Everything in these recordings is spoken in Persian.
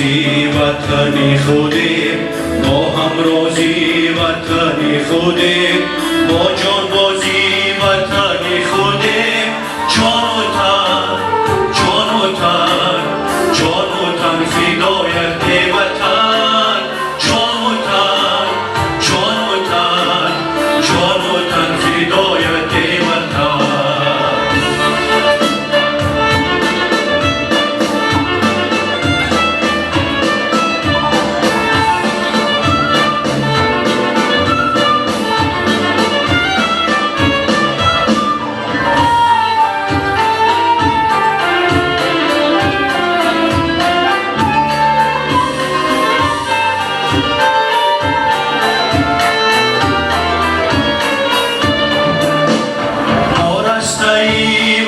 روزی وطنی خودیم، ما هم روزی وطنی خودیم، ما جان بازی وطنی خودیم. جان و تن، جان و تن، جان و تن فدایت وطن. جان و تن، جان و تن، جان و تن فدایت وطن.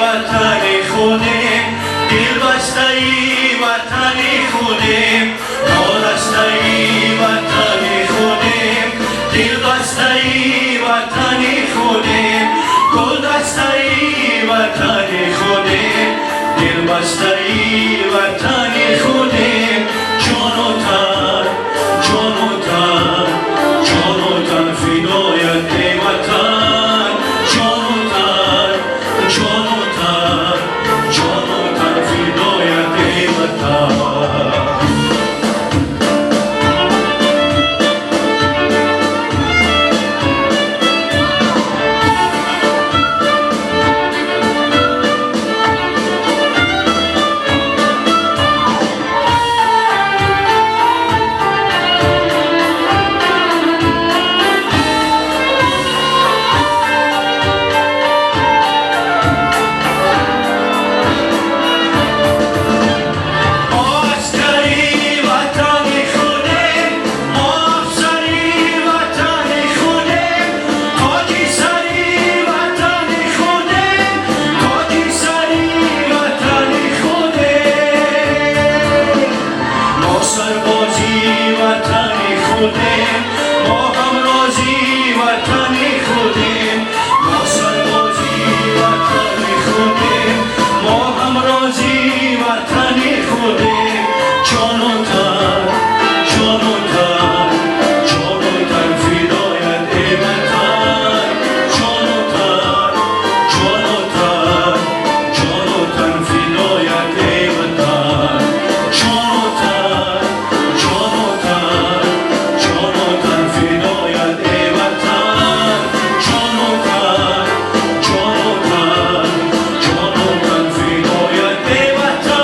وطنی خودیم، دل بسته‌ای وطنی خودیم. نارسته‌ای وطنی خودیم، دل بسته‌ای وطنی خودیم. گل دسته‌ای وطنی خودیم، دل بسته‌ای وطنی خودیم. جان و تن، جان و تن، جان و تن فدایت وطن. جان و تن، جان و تن، جان و تن فدایت وطن. ما هم راضی وطنی خودیم، ما سربازی وطنی خودیم، ما هم راضی وطنی خودیم. جان و تن، جان و تن، جان و تن فدایت وطن. جان و تن، جان و تن، جان و تن فدایت وطن. جان و تن، جان و تن، جان و تن فدایت وطن. جان و تن، جان و تن، جان و تن فدایت وطن.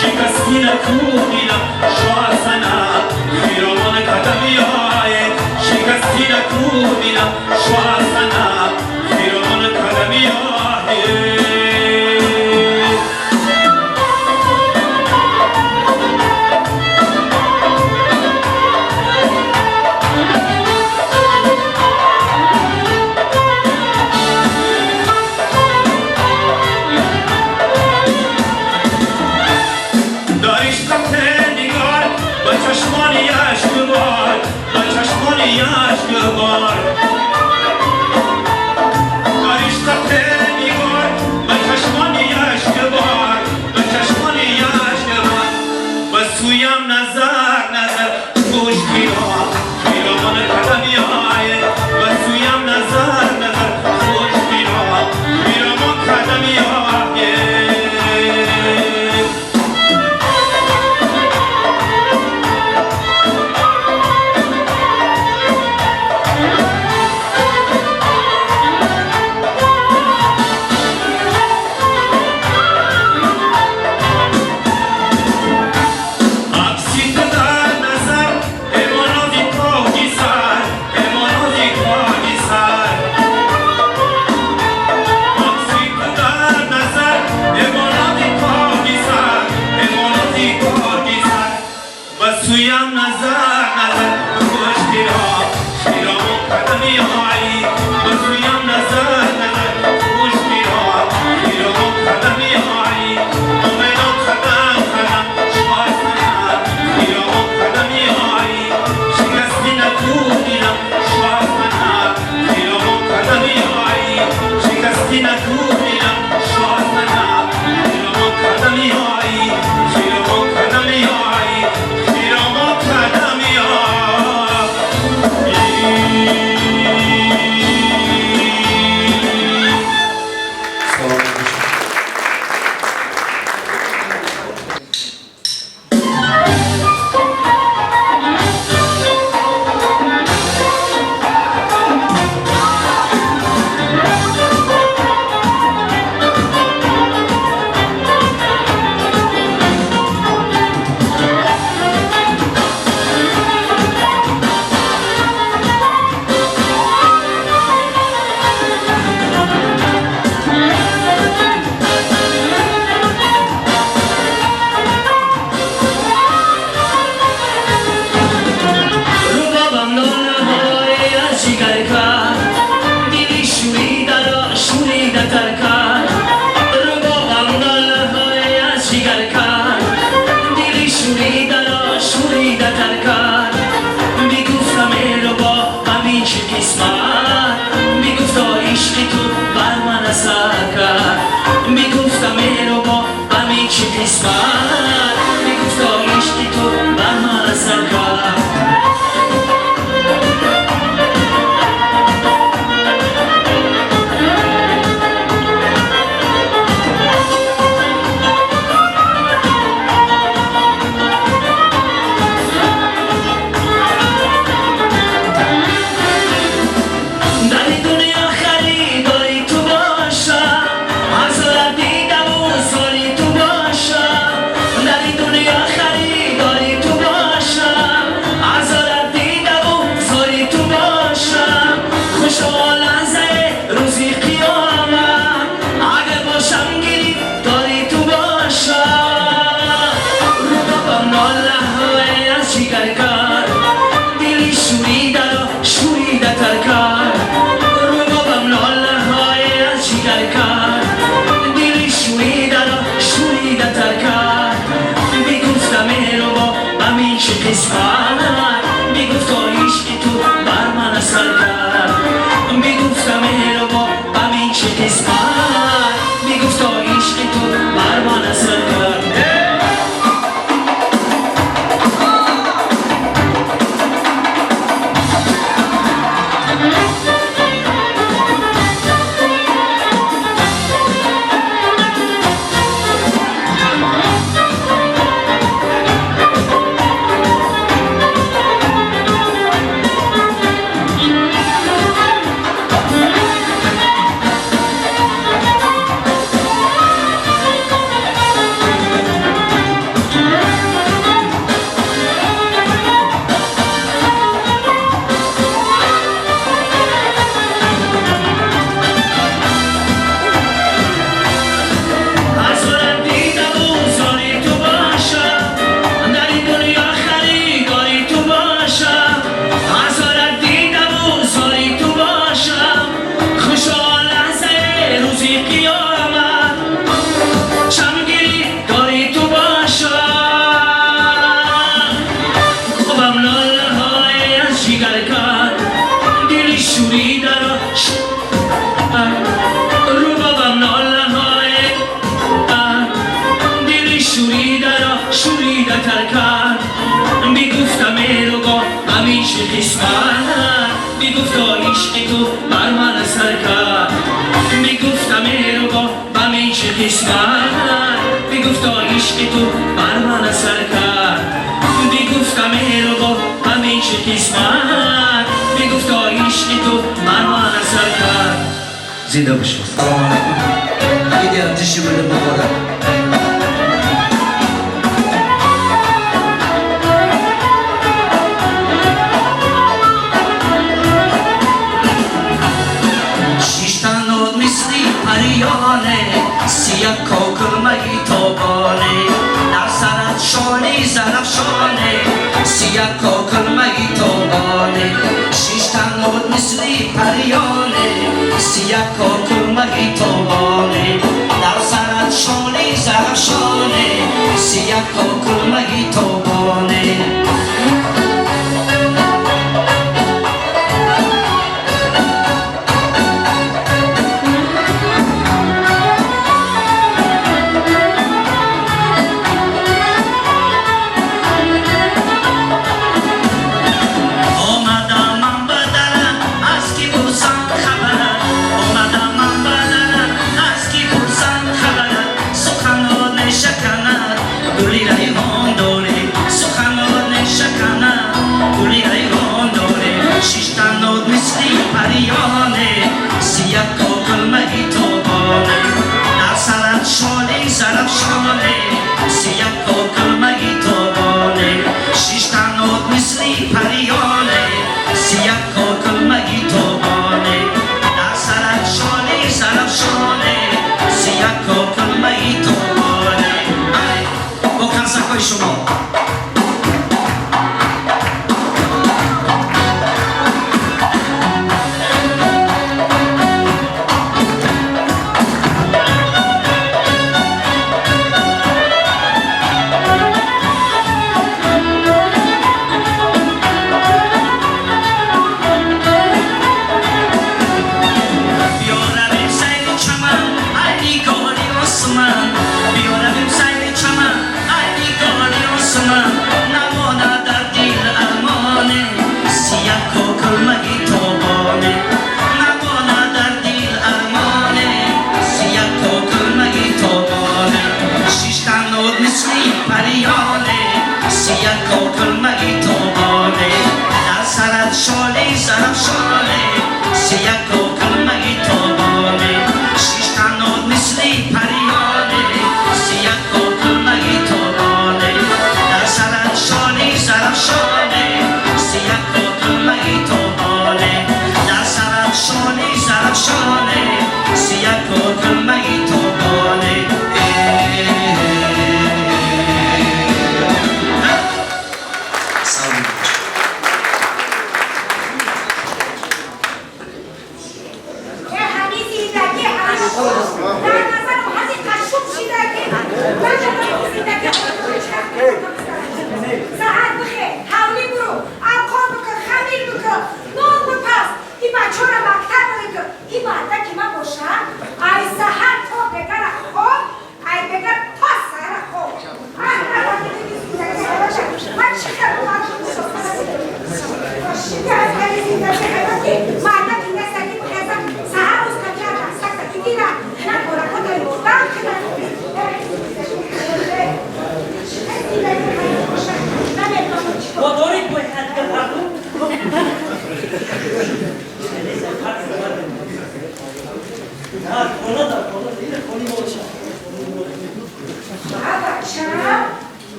شکستی نکودیدم شوازنا پیرامون قدمی های شکستی نکودیدم شوازنا پیرامون قدمی های قسمت میگفتا عشق تو بر من اثر کرد میگفتم ای رو با میشه قسمت میگفتا عشق تو بر من اثر کرد میگفتم ای رو با میشه قسمت میگفتا عشق تو بر من اثر کرد. زنده باشید. سلام علیکم. ایده آتشی بده مبارک. سیاه کوکرمگی توبانه در سرت شانه زرفشانه سیاه کوکرمگی توبانه شیش تنود مثلی پریانه سیاه کوکرمگی توبانه در سرت شانه زرفشانه سیاه کوکرمگی توبانه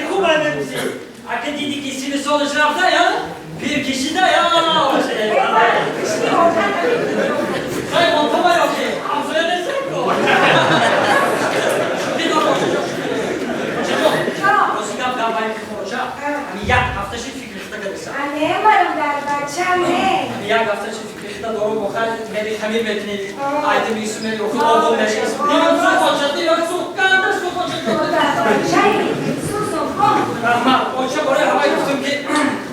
خیلی خوب آمده بودی. اگه دیدی کسی به سالش رفته یا bir kişi de ya o şey. Hayır ortama yok ki. Hamzaya ne sevdi o? Bir daha konuşacağım. Çocuk. Rosikam davayı konuşacağım. Hani yak hafta şey fikri kalırsa. Anne varım galiba çanne. Hani yak hafta şey fikri doğru bakar. Beni kamil betini. Aydın bir isimleri yok. Olduğum ne şey. Diyorum su konuşacağım. Diyorum su. Kanada su konuşacağım. Çay. Susun. Ama konuşacağım oraya havayı tuttum ki.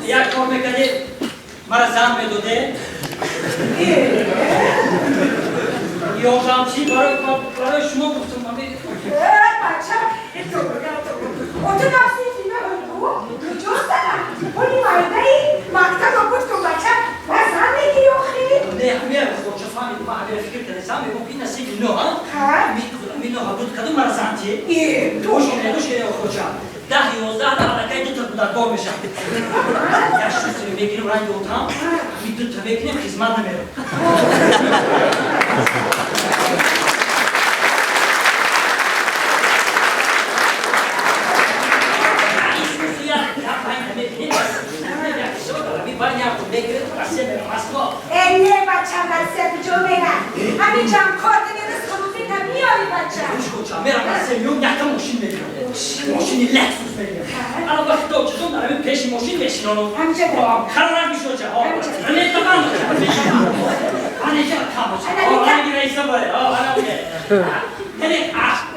yak kormek hadi. Mara zahmet öde. Yolcam çiğ para şunu tuttum abi. Bacım. Otur nasıl filme öldü? Çoğusana. Onu vardayı. Maktan okuttum bacım. Ben zahmet yok ki. Ne hamile o çafani ma habere fikir kade sami mümkün nasıl no ha? Ha? Mi no habut kadın mara zanti. İyi. Hoş gene hocam. Dahi o zahda ala kaydı tabuda doğmuşam. Ya şu sürü bekir uğran yoltam. Bir de tabekine hizmet mi? Ne bacım ben seveceğim beni. Hani can koordinatı sonucu da miyor bacım. Merak etmiyorum, yakın moşin veriyor. Moşin Lexus veriyor. Ama vakit uçuşum da bir peşin moşin versin onu. Amca da. Kararmış hocam. Ne tamam hocam. Hani can tam hocam. Hani bir reise böyle.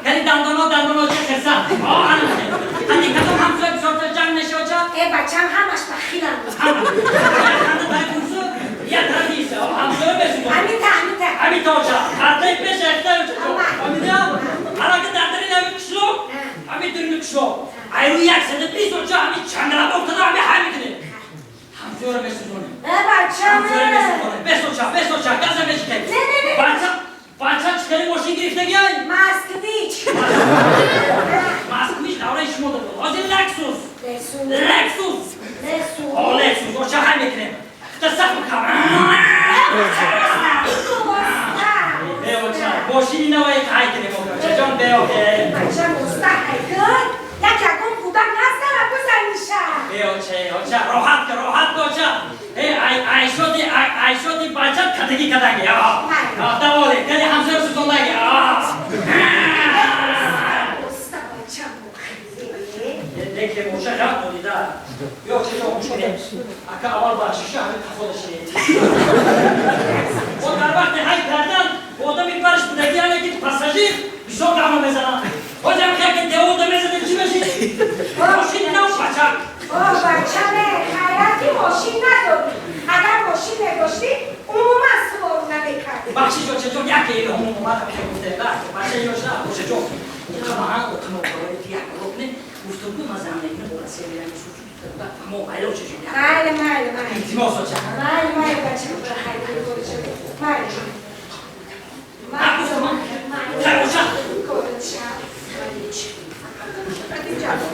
Hani dandano çekersen. Hani kadın hamza bir sorta can neşe hocam. Bacım hamaş bakılan. Yakanda dayıkusu yatardıysa o hamza ömesin. Amita. Amita hocam. Kartayı 5 hektar hocam. Amita. Harakı derderiyle bir kişi yok. Ami dürünü kişi yok. Ayrı yaksa da biz hocam ami çangala ortada ami hamidini. Hamza ömesin onu. Bacım. Hamza ömesin onu. Bes hocam. Gaza beşikayım. Ne? Bança çıkarım moşin girifte gel. Maskviç. Maskviç davran işim olur. O zaman Lexus. Lesus. O Lexus. O çakal mekine. Kısak mı kal? Be hocam. Moşini navayı kaydını bu hocam. Be okey. Bacım usta haykın. Ya kakon kudan nasıl güzelmişa. Be hocam. Rohat hocam. Ayşodi bança kataki kadar ya. Tamam oldu. Hadi hamza örsüz ondan ya. Usta bacım bu kıyı. Lekle boşa yapmadı da. Yok çocuğum çünkü. Aka aval başlışı abi kafalı şey. O garbak ne hayırlardan. O da bir barış buradaki yani git pasajı. Bir son kalma mezana. Hocam kıyakın devu da mezana içime şey. O şimdi ne olacak? bacım hayatı moşin nadobi. Agar moşin nedoşti umuma soruna bekardı. Bak şimdi o çocuk yak eğri onu numara bir şey muhtemelen. Başka yoksa o çocuk. Kamağa okuma okuma diye ne? Mustafa mazamlarını orası sevilen suçu tutarlar. Ama o ayrı o çocuk ya. Male. İntimi olsa hocam. Male bacım. Haydi konuşalım. Male. Ha Mustafa. Sen hocam. Konuşalım. Hadi canım.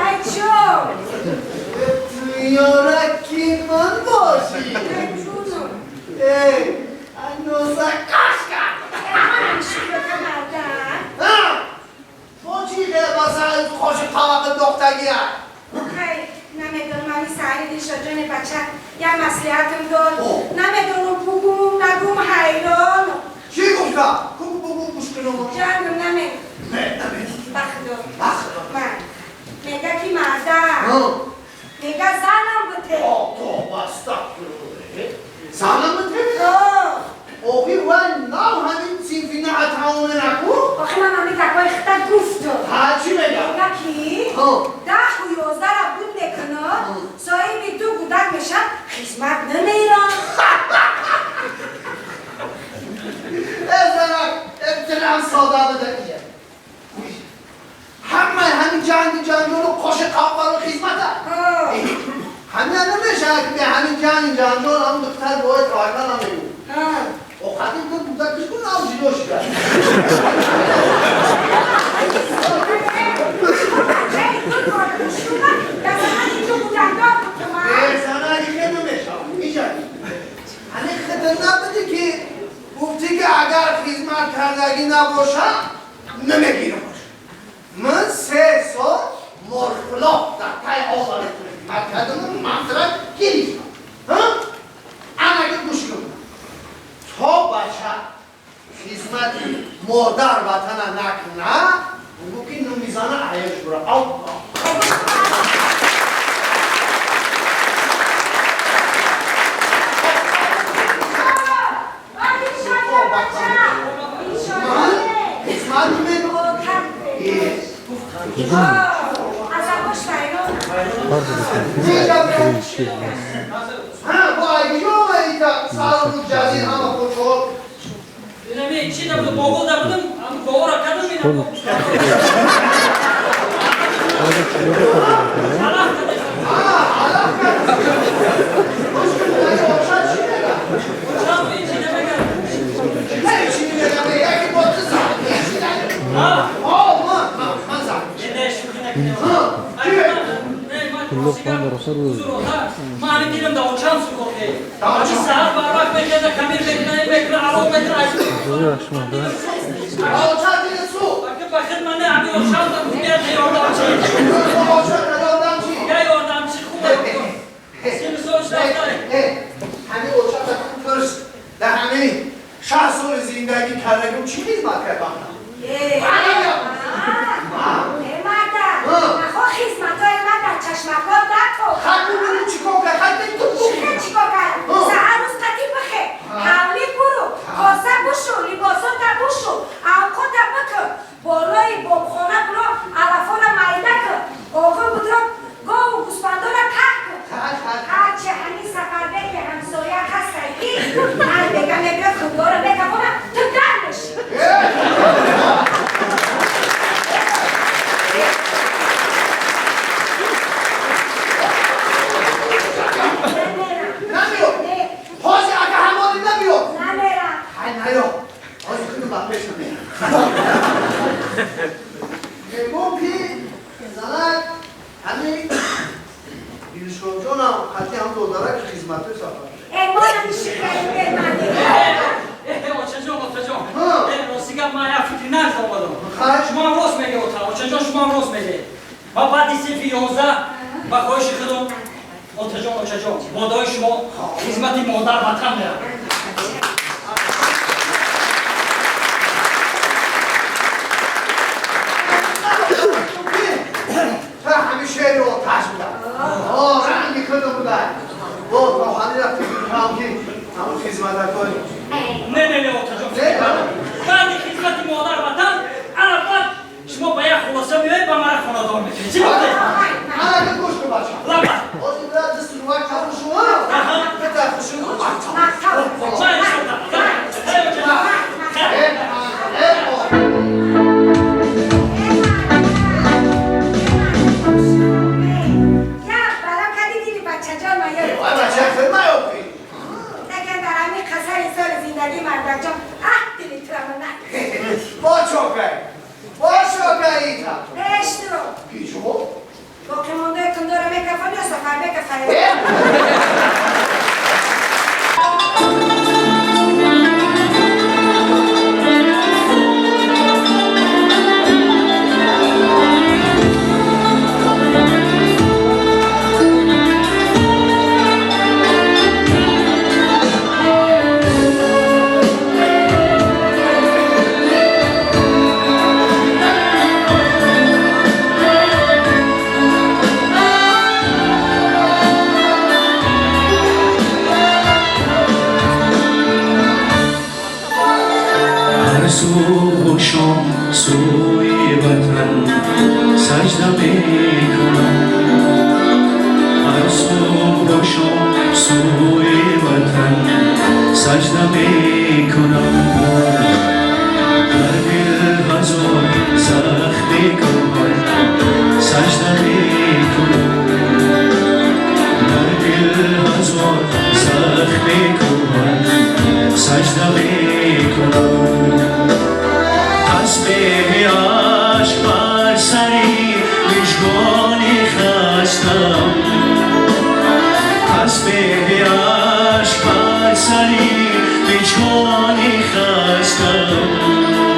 Açım. Hemen şu kadar. Hayır, نمیدونم سعی دیشجان بچه یا مسئولیتم داد نمیدونم بگم نگم حیران جانم نمیدونم بخدا من میگه کی مردم میگه زنم بوده آخه من همی تکای خطر گفتم میگه کی؟ 10 و 11 را بود میکنه صاحبی تو گودک میشم خدمت نمیرم همین جنگ رو کش قبار و خدمت همین نمیشه که همین جنگ هم دختر باید رایگان هم بگو o kadın da burada kız bunu avcı hoş geldin. Hey, dur bakalım şuna. Ya sana hiç yok uzakta tuttum ha. Sana hiç کردگی نباشم نمیگیرم من 3 سال مرغلاق در تای آوارتون مکردم مطرد گیریستم اما اگه گوش کنم تا بچه خدمت مادر وطن نکنه اون که نمیزانه عیش برا الله Dinami, çiğ de boğul da buldum, ama boğul akadın mı? Mani dilim da uçan su korkuyor. Acı saat bardak bekledi, kamir bekledi, bekledi, alo bekledi, açtı. Alçak dili su. Bakın bana abi uçan da kutluyor diye oradan çık. Alçak oradan çık. Gel oradan çık. Seni sonuçta همین اوچا تا فرست در همین 60 سال زندگی کردم چی خدمت کردم؟ نخوا خدمتای من در چشمکات نکن خطی برو چیکار کرد؟ خطی تو چیکار کرد؟ سهر روز قطی بخه حولی برو کاسه بشو لباسا تا بشو اوقا تا بکن بالای بابخانه برو علفان مایده کن آقا بدرم گاو و گوسفندا را تک کن هرچه همین سفرده که همسایه هستی هر بگم بیا خدا رو بکفانم تو در بشی نمیرم حاضی اگه همانی نمیرم نمیرم نمیرم حاضی خیلی بپیش نمیرم میگم که زنک همین بیرشکم جانم خطی هم دوداره که خدمتوی سفر ایمانم شکایت برمانده Rosiga maya fikri nerede olmadı? Kaç? Şuma roz mege ota, oçacan şuma roz mege. Baba disi fiyoza, bak o işi kılım. Otacan oçacan, bodoy şuma hizmeti modar vatan ya. تا همیشه رو آتش بودن رنگی کده بودن با روحانی رفتی کنم که همون خدمت کنیم Ne otacan? Ben de hizmeti modar vatan, Araplar şuma baya khulasa miyoy ba mara khonador mikri. Çi bakte? من اگه گوش رو بچم Lama. بازی برد دست رو وقت کفر شما بهتر خوشون رو وقت Çay şurada. Çay oçacan. بچه خیلی میابی با چوکه ایتا پیشو شم سوی وطن سجده میکنم هر صبح شم سوی وطن سجده میکنم در دل هزار زخمی کن سجده میکنم در دل هزار زخمی کن سجده میکنم به عشق بر سری وجدانی خستم پس به عشق بر سری وجدانی خستم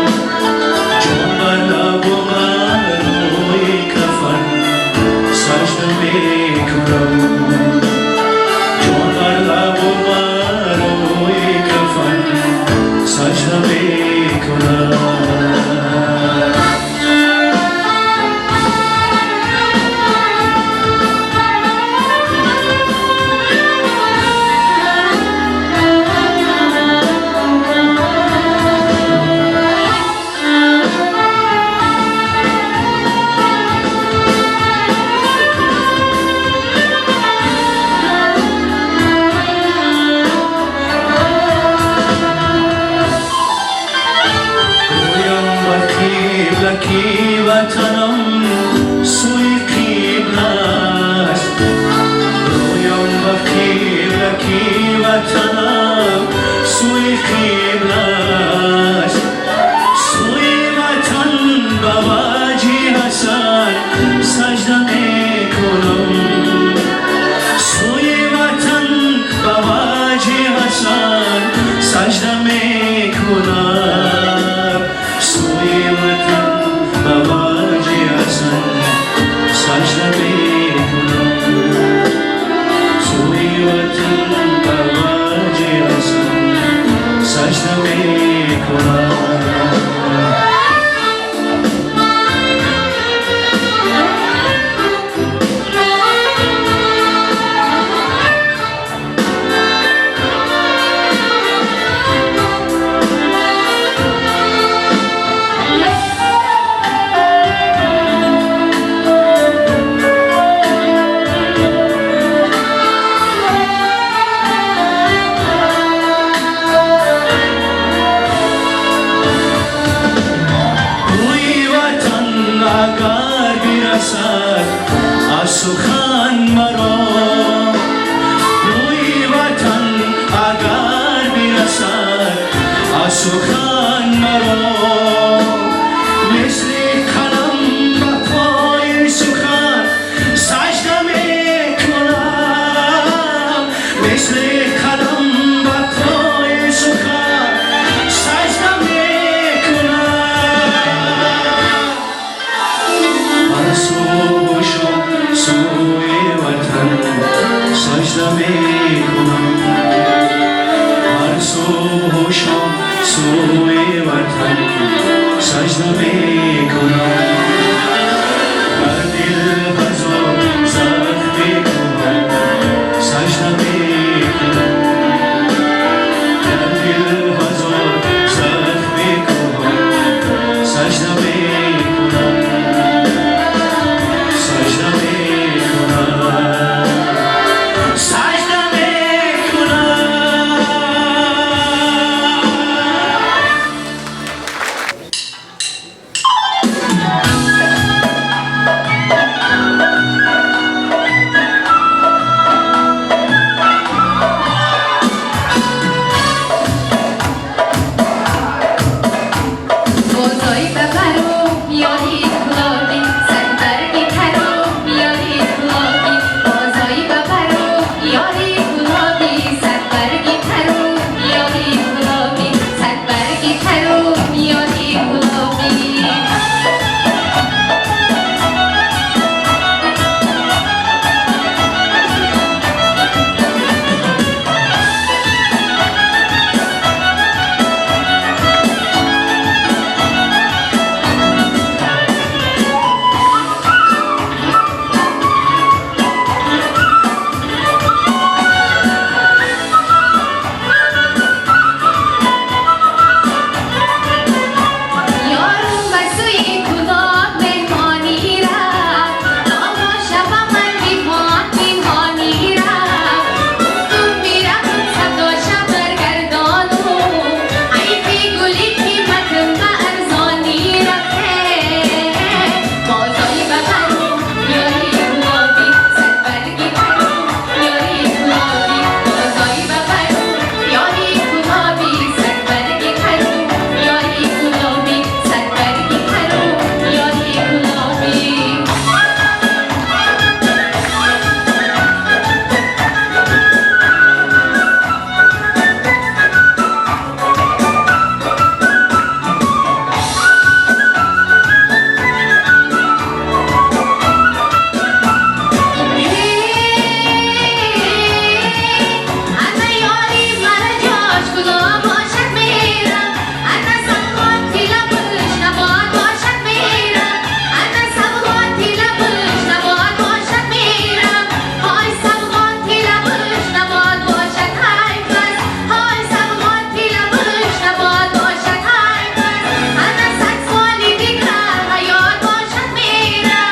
سخن مرا مثل قلم به پای سخن سجده میکنم مثل قلم به پای سخن سجده میکنم هر صبح و شب سوی وطن سجده میکنم هر صبح و شب سوی وطن سجده میکنم بر دل هزار زخم میکنم سجده میکنم در دل هزار زخم میکنم سجده میکنم سجده میکنم سجده میکنم بازای ببر و بیاری گلابی سر برگی تر و بیاری گلابی بازای ببر و بیاری گلابی سر برگی تر و بیاری گلابی سر برگی تر و بیاری گلابی یارم بسوی گلاب مهمانی رفت داما شب من میهمانی رفت گفتم میرم صدا شب برگردانو عیبی گلی قیمتم به ارزانی رفته بازای ببر و بیاری گلابی سر برگی تر و بیاری گلابی بازای ببر و بیاری گلابی سر برگی تر و بیاری گلابی سر برگی تر و بیاری گلابی انا یاری مرا جاش گلاب باشد میرم انا صبغاتی لبش نبات باشد میرم انا صبغاتی لبش نبات باشد میرم های صبغاتی لبش نبات باشد های بس های صبغاتی لبش نبات باشد های بس انا 100 سالی دیگر حیات باشد میرم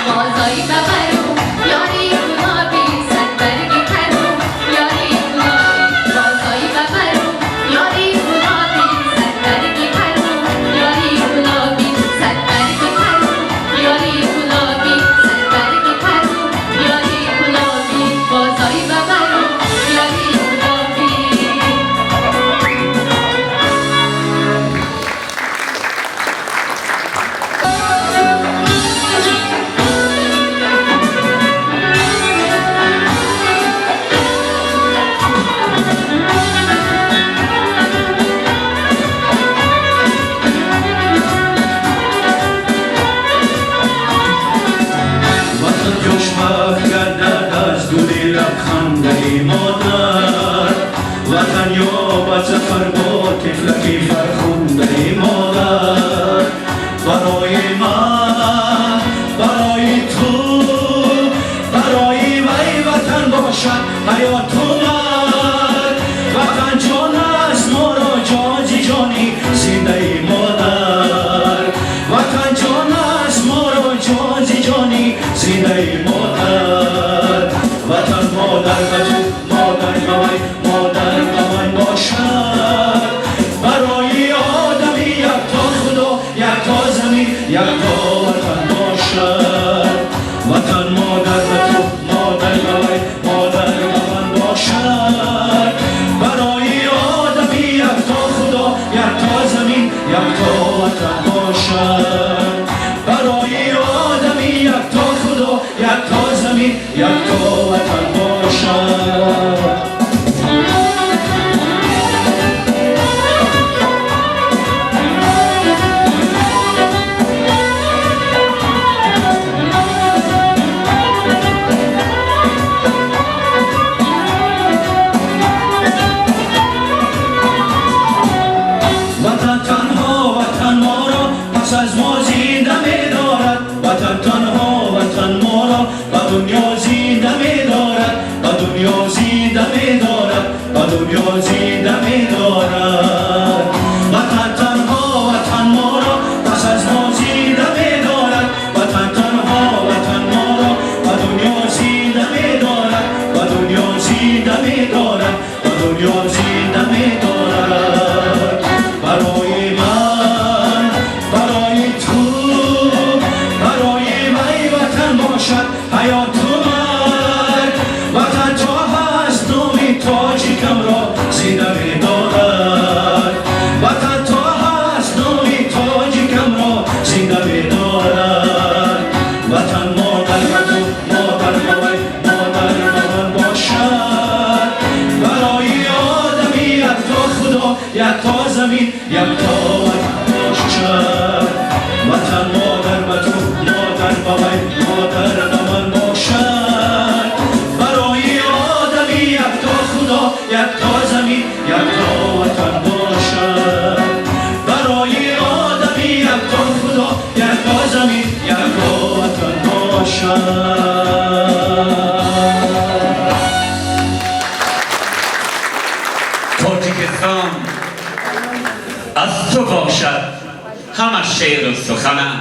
بازای ببر و یاری گلابی سر برگی تر و یاری گلابی بازای ببر و یاری گلابی سر برگی تر و یاری گلابی سر برگی تر و یاری گلابی سر برگی تر و یاری گلابی بازای ببر و یاری گلابی وطن جوش گردد از دود لبخنده مادر وطن یابد ظفر با طفلکی فرخنده مادر برای من برای تو برای وی وطن باشد حیات و من وطن جان است ما را جاجی جانی زنده مادر وطن جان است ما را جاجی جانی زنده مادر وطن مادر بجو مادر گوی مادر گوی باشد برای آدمی یک تا خدا یک تا زمین یک تا وطن باشد وطن مادر بجو مادر گوی مادر گوی باشد باشد وطن تنها وطن ما را پس از ما زنده می دارد وطن تنها وطن ما را و دنیا زنده می دارد و دنیا زنده می دارد و دنیا زنده می دارد وطن تنها وطن ما را پس از ما زنده می دارد وطن تنها وطن ما را و دنیا زنده می دارد و دنیا زنده می دارد و دنیا زنده می دارد برای من برای تو برای من وطن باشد حیات و مرگ وطن تا هست نام تاجیکم را زنده می دارد وطن تا هست نام تاجیکم را زنده می دارد وطن مادر و تو مادر بابای مادر من باشد برای آدمی یک تا خدا یک تا زمین یک تا باشد وطن مادر و تو مادر بابای مادر من باشد برای آدمی یک تا خدا یک تا زمین یک تا وطن باشد برای آدمی یک تا خدا یک تا زمین یک تا وطن باشد تاجیکستان از تو باشد همه شعر و سخنم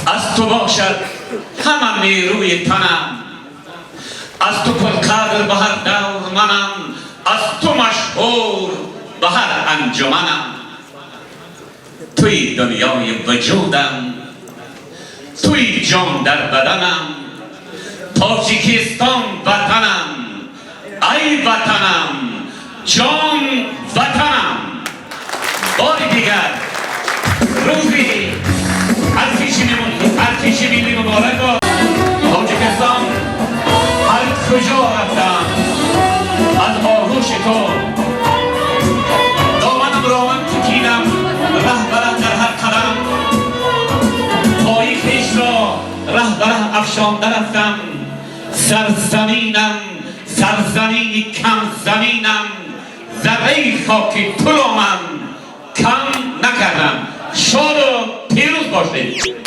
از تو باشد همه نیروی تنم از تو پرقدر به هر دور منم از تو مشهور به هر انجمنم توی دنیای وجودم توی جان در بدنم تاجیکستان وطنم ای وطنم جان وطنم بار دیگر روزی ارتش ملی مبارک با تاجیکستان هر کجا رفتم از آغوش تو دامنم را من تکیدم رهبرم در هر قدم پای خویش را رهبرم افشانده رفتم سرزمینم سرزمینی کم زمینم ذره خاک تو را من کم نکردم شاد و پیروز باشید